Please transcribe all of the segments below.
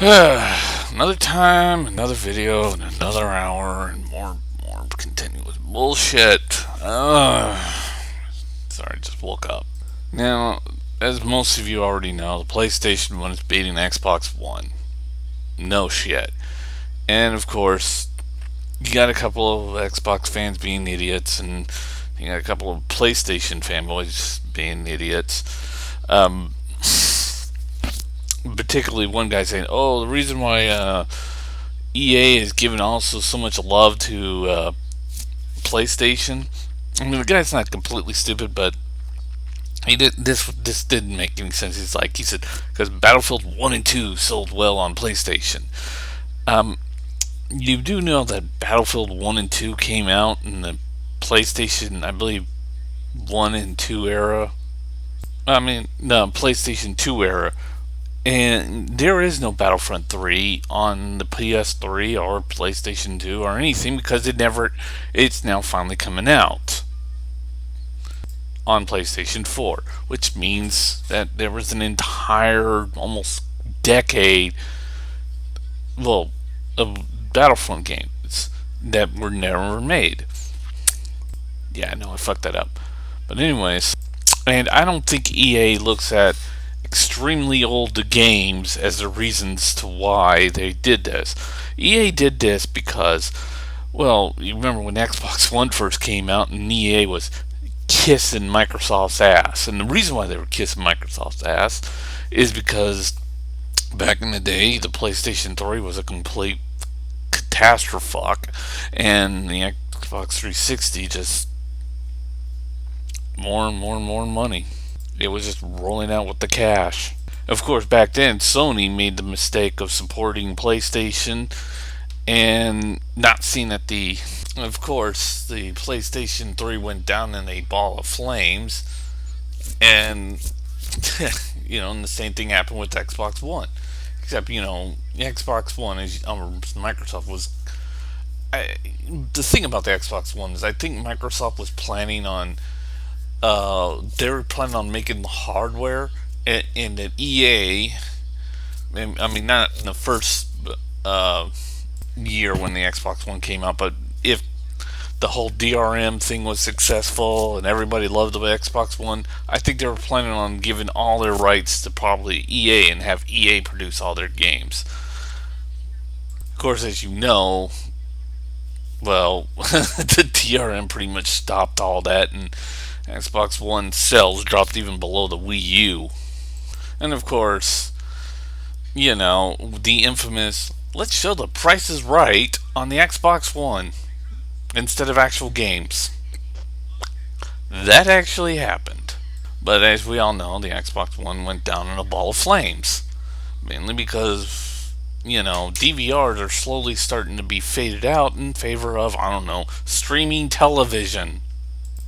Another time, another video, and another hour, and more continuous bullshit. Sorry, just woke up. Now, as most of you already know, the PlayStation 1 is beating Xbox One. No shit. And of course, you got a couple of Xbox fans being idiots, and you got a couple of PlayStation fanboys being idiots. Particularly one guy saying, "Oh, the reason why EA is giving also so much love to PlayStation." I mean, the guy's not completely stupid, but he did this. This didn't make any sense. He said, because Battlefield 1 and 2 sold well on PlayStation. Um, you do know that Battlefield 1 and 2 came out in the PlayStation, I believe, 1 and 2 era. I mean, the PlayStation 2 era. And there is no Battlefront 3 on the PS3 or PlayStation 2 or anything because it's now finally coming out on PlayStation 4, which means that there was an entire almost decade, well, of Battlefront games that were never made. Yeah, no, I fucked that up. But anyways, and I don't think EA looks at extremely old games as the reasons to why they did this. EA did this because, well, you remember when Xbox One first came out and EA was kissing Microsoft's ass. And the reason why they were kissing Microsoft's ass is because back in the day, the PlayStation 3 was a complete catastrophe, and the Xbox 360 just more and more and more money. It was just rolling out with the cash. Of course, back then, Sony made the mistake of supporting PlayStation and not seeing that of course, the PlayStation 3 went down in a ball of flames, and, and the same thing happened with Xbox One. Except, Xbox One, Microsoft was. The thing about the Xbox One is I think Microsoft was planning on they were planning on making the hardware, and that EA, I mean, not in the first year when the Xbox One came out, but if the whole DRM thing was successful and everybody loved the Xbox One, I think they were planning on giving all their rights to probably EA and have EA produce all their games. Of course, as you know, well, the DRM pretty much stopped all that, and Xbox One sales dropped even below the Wii U. And of course, the infamous "let's show the price is right" on the Xbox One instead of actual games. That actually happened. But as we all know, the Xbox One went down in a ball of flames. Mainly because, DVRs are slowly starting to be faded out in favor of, I don't know, streaming television.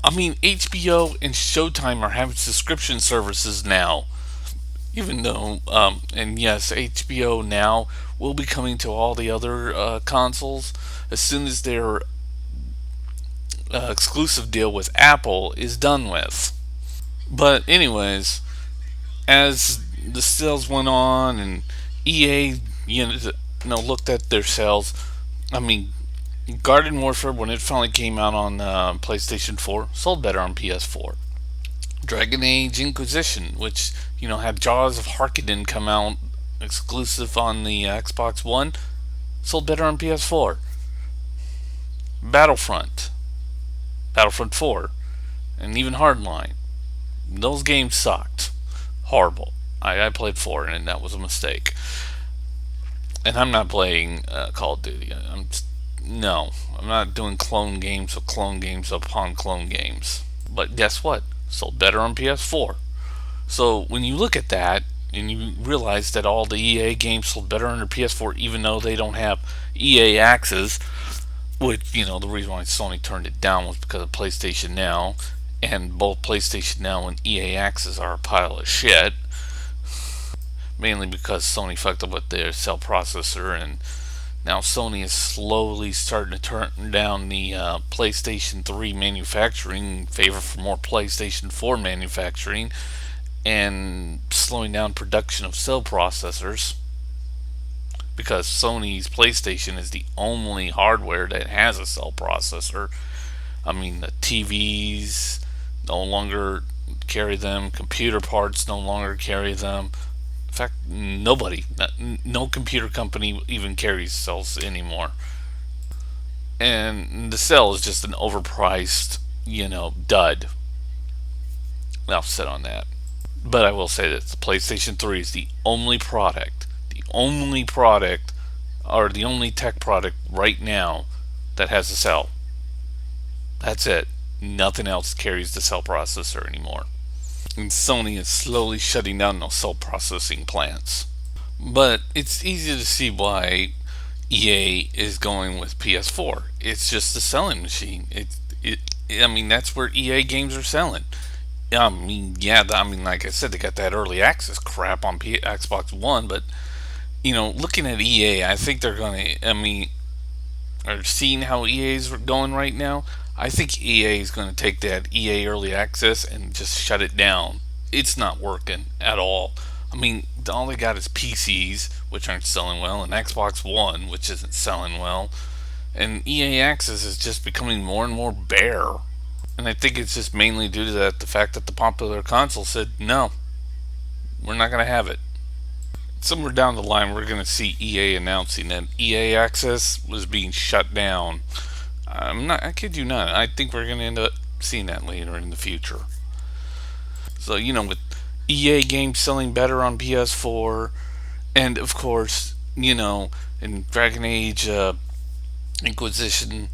I mean, HBO and Showtime are having subscription services now. Even though, and yes, HBO now will be coming to all the other consoles as soon as their exclusive deal with Apple is done with. But, anyways, as the sales went on and EA, looked at their sales, I mean, Garden Warfare, when it finally came out on PlayStation 4, sold better on PS4. Dragon Age Inquisition, which, had Jaws of Harkonnen come out exclusive on the Xbox One, sold better on PS4. Battlefront 4, and even Hardline. Those games sucked. Horrible. I played 4 and that was a mistake. And I'm not playing Call of Duty. No, I'm not doing clone games upon clone games. But guess what? Sold better on PS4. So when you look at that and you realize that all the EA games sold better on their PS4, even though they don't have EA Access, which, the reason why Sony turned it down was because of PlayStation Now, and both PlayStation Now and EA Access are a pile of shit. Mainly because Sony fucked up with their cell processor, and now Sony is slowly starting to turn down the PlayStation 3 manufacturing in favor for more PlayStation 4 manufacturing, and slowing down production of cell processors. because Sony's PlayStation is the only hardware that has a cell processor. I mean, the TVs no longer carry them, computer parts no longer carry them. In fact, no computer company even carries cells anymore. And the cell is just an overpriced, dud. I'll sit on that. But I will say that the PlayStation 3 is the only product, or the only tech product right now that has a cell. That's it. Nothing else carries the cell processor anymore. And Sony is slowly shutting down those cell processing plants. But it's easy to see why EA is going with PS4. It's just a selling machine. I mean, that's where EA games are selling. I mean, yeah, like I said, they got that early access crap on Xbox One, but looking at EA, I think they're going to. I mean, or seeing how EA is going right now, I think EA is going to take that EA early access and just shut it down. It's not working at all. I mean, all they got is PCs, which aren't selling well, and Xbox One, which isn't selling well. And EA Access is just becoming more and more bare. And I think it's just mainly due to the fact that the popular console said, no, we're not going to have it. Somewhere down the line, we're going to see EA announcing that EA Access was being shut down. I kid you not. I think we're going to end up seeing that later in the future. So, with EA games selling better on PS4, and of course, in Dragon Age Inquisition,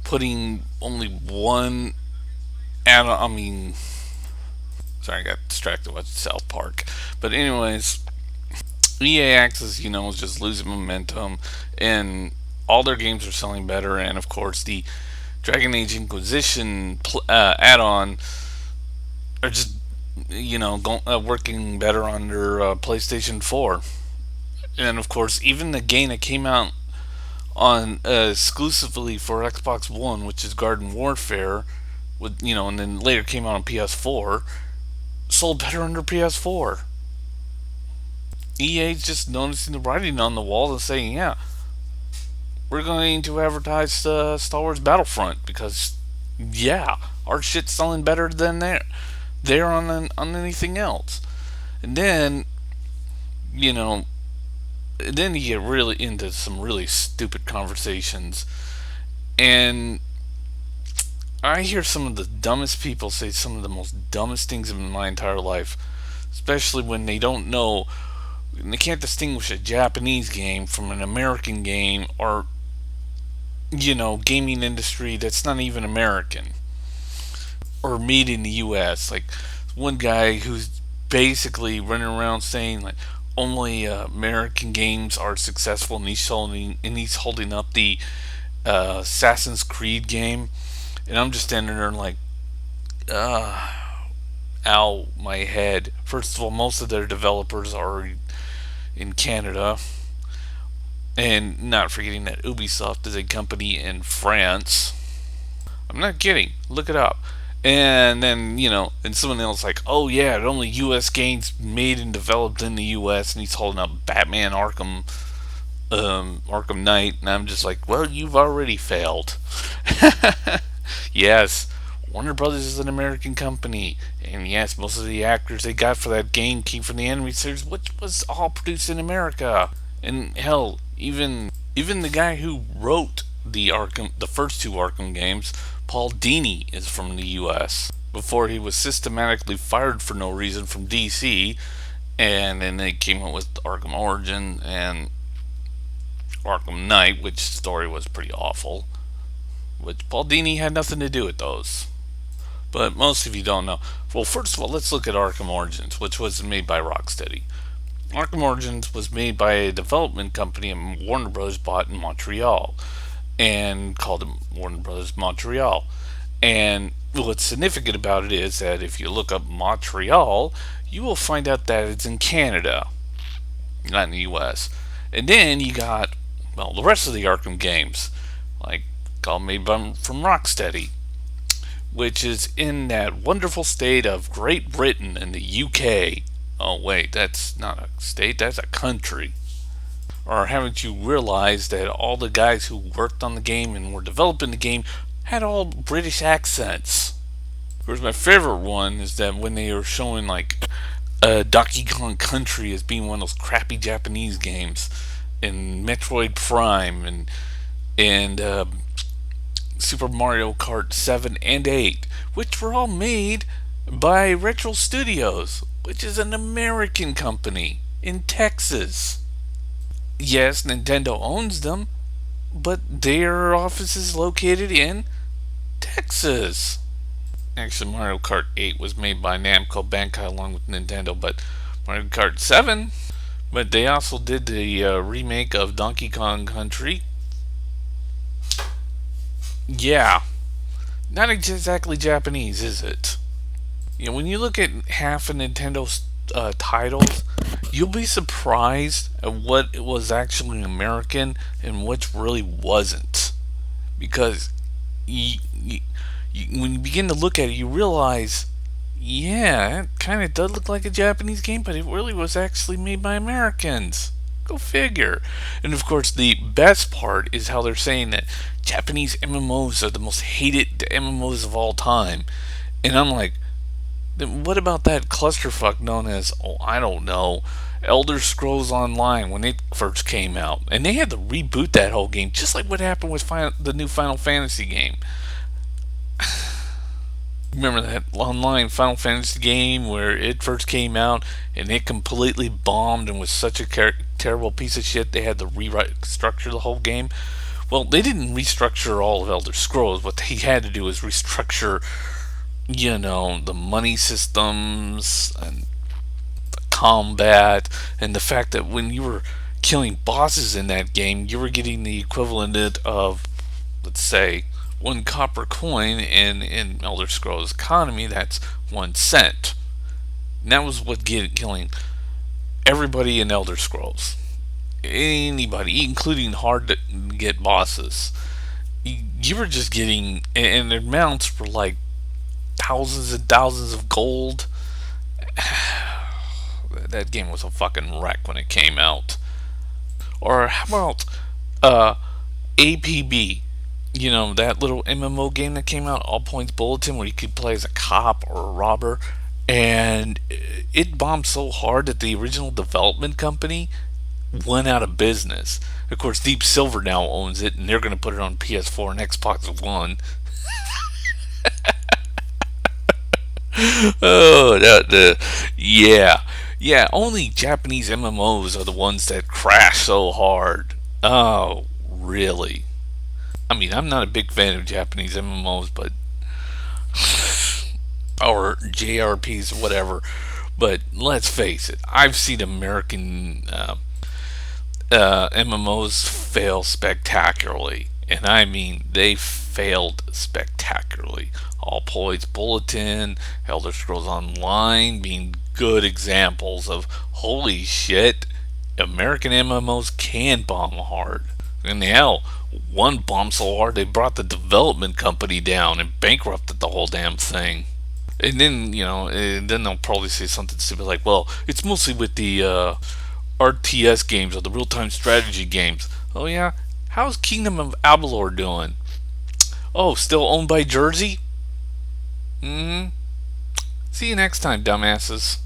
putting only one I mean, sorry, I got distracted with South Park. But anyways, EA Access, is just losing momentum, and all their games are selling better. And of course, the Dragon Age Inquisition add-on are just, working better on their PlayStation 4. And of course, even the game that came out on exclusively for Xbox One, which is Garden Warfare, and then later came out on PS4, sold better under PS4. EA's just noticing the writing on the wall and saying, yeah, we're going to advertise Star Wars Battlefront because, yeah, our shit's selling better than they're on anything else. And then, then you get really into some really stupid conversations, and I hear some of the dumbest people say some of the most dumbest things in my entire life, especially when they don't know, and they can't distinguish a Japanese game from an American game, or gaming industry that's not even American or made in the U.S. Like one guy who's basically running around saying like only American games are successful, and he's holding up the Assassin's Creed game, and I'm just standing there and like, ow, my head. First of all, most of their developers are in Canada, and not forgetting that Ubisoft is a company in France. I'm not kidding. Look it up. And then, and someone else like, oh yeah, only U.S. games made and developed in the U.S. And he's holding up Batman Arkham Knight, and I'm just like, well, you've already failed. Yes, Warner Brothers is an American company, and yes, most of the actors they got for that game came from the anime series, which was all produced in America. And hell, even the guy who wrote the first two Arkham games, Paul Dini, is from the U.S. before he was systematically fired for no reason from DC, and then they came up with Arkham Origin and Arkham Knight, which story was pretty awful, which Paul Dini had nothing to do with those. But most of you don't know. Well, first of all, let's look at Arkham Origins, which was made by Rocksteady. Arkham Origins was made by a development company Warner Bros. Bought in Montreal, and called it Warner Bros. Montreal. And what's significant about it is that if you look up Montreal, you will find out that it's in Canada, not in the US. And then you got, well, the rest of the Arkham games, like all made from Rocksteady, which is in that wonderful state of Great Britain in the UK. Oh wait, that's not a state, that's a country. Or haven't you realized that all the guys who worked on the game and were developing the game had all British accents? Of course, my favorite one is that when they were showing like Donkey Kong Country as being one of those crappy Japanese games, and Metroid Prime and Super Mario Kart 7 and 8, which were all made by Retro Studios, which is an American company in Texas. Yes, Nintendo owns them, but their office is located in Texas. Actually, Mario Kart 8 was made by Namco Bandai along with Nintendo, but Mario Kart 7. But they also did the remake of Donkey Kong Country. Yeah, not exactly Japanese, is it? You know, when you look at half of Nintendo's titles, you'll be surprised at what was actually American and what really wasn't. Because when you begin to look at it, you realize, yeah, it kind of does look like a Japanese game, but it really was actually made by Americans. Go figure. And of course, the best part is how they're saying that Japanese MMOs are the most hated MMOs of all time. And I'm like, then what about that clusterfuck known as, oh, I don't know, Elder Scrolls Online when it first came out? And they had to reboot that whole game, just like what happened with the new Final Fantasy game. Remember that online Final Fantasy game where it first came out and it completely bombed and was such a terrible piece of shit they had to restructure the whole game? Well, they didn't restructure all of Elder Scrolls. What they had to do was restructure, the money systems and the combat and the fact that when you were killing bosses in that game, you were getting the equivalent of, let's say, 1 copper coin, and in Elder Scrolls Economy, that's 1 cent. And that was what killing everybody in Elder Scrolls. Anybody, including hard to get bosses. You were just getting, and their mounts were like thousands and thousands of gold. That game was a fucking wreck when it came out. Or how about APB? That little MMO game that came out, All Points Bulletin, where you could play as a cop or a robber. And it bombed so hard that the original development company went out of business. Of course, Deep Silver now owns it, and they're going to put it on PS4 and Xbox One. Oh, yeah. Only Japanese MMOs are the ones that crash so hard. Oh, really? I mean, I'm not a big fan of Japanese MMOs, but or JRPs or whatever. But let's face it, I've seen American MMOs fail spectacularly, and I mean they failed spectacularly. All Points Bulletin, Elder Scrolls Online being good examples of holy shit, American MMOs can bomb hard. And hell, one bombed so hard they brought the development company down and bankrupted the whole damn thing. And then, and then they'll probably say something stupid like, well, it's mostly with the RTS games or the real time strategy games. Oh, yeah? How's Kingdom of Amalur doing? Oh, still owned by Jersey? See you next time, dumbasses.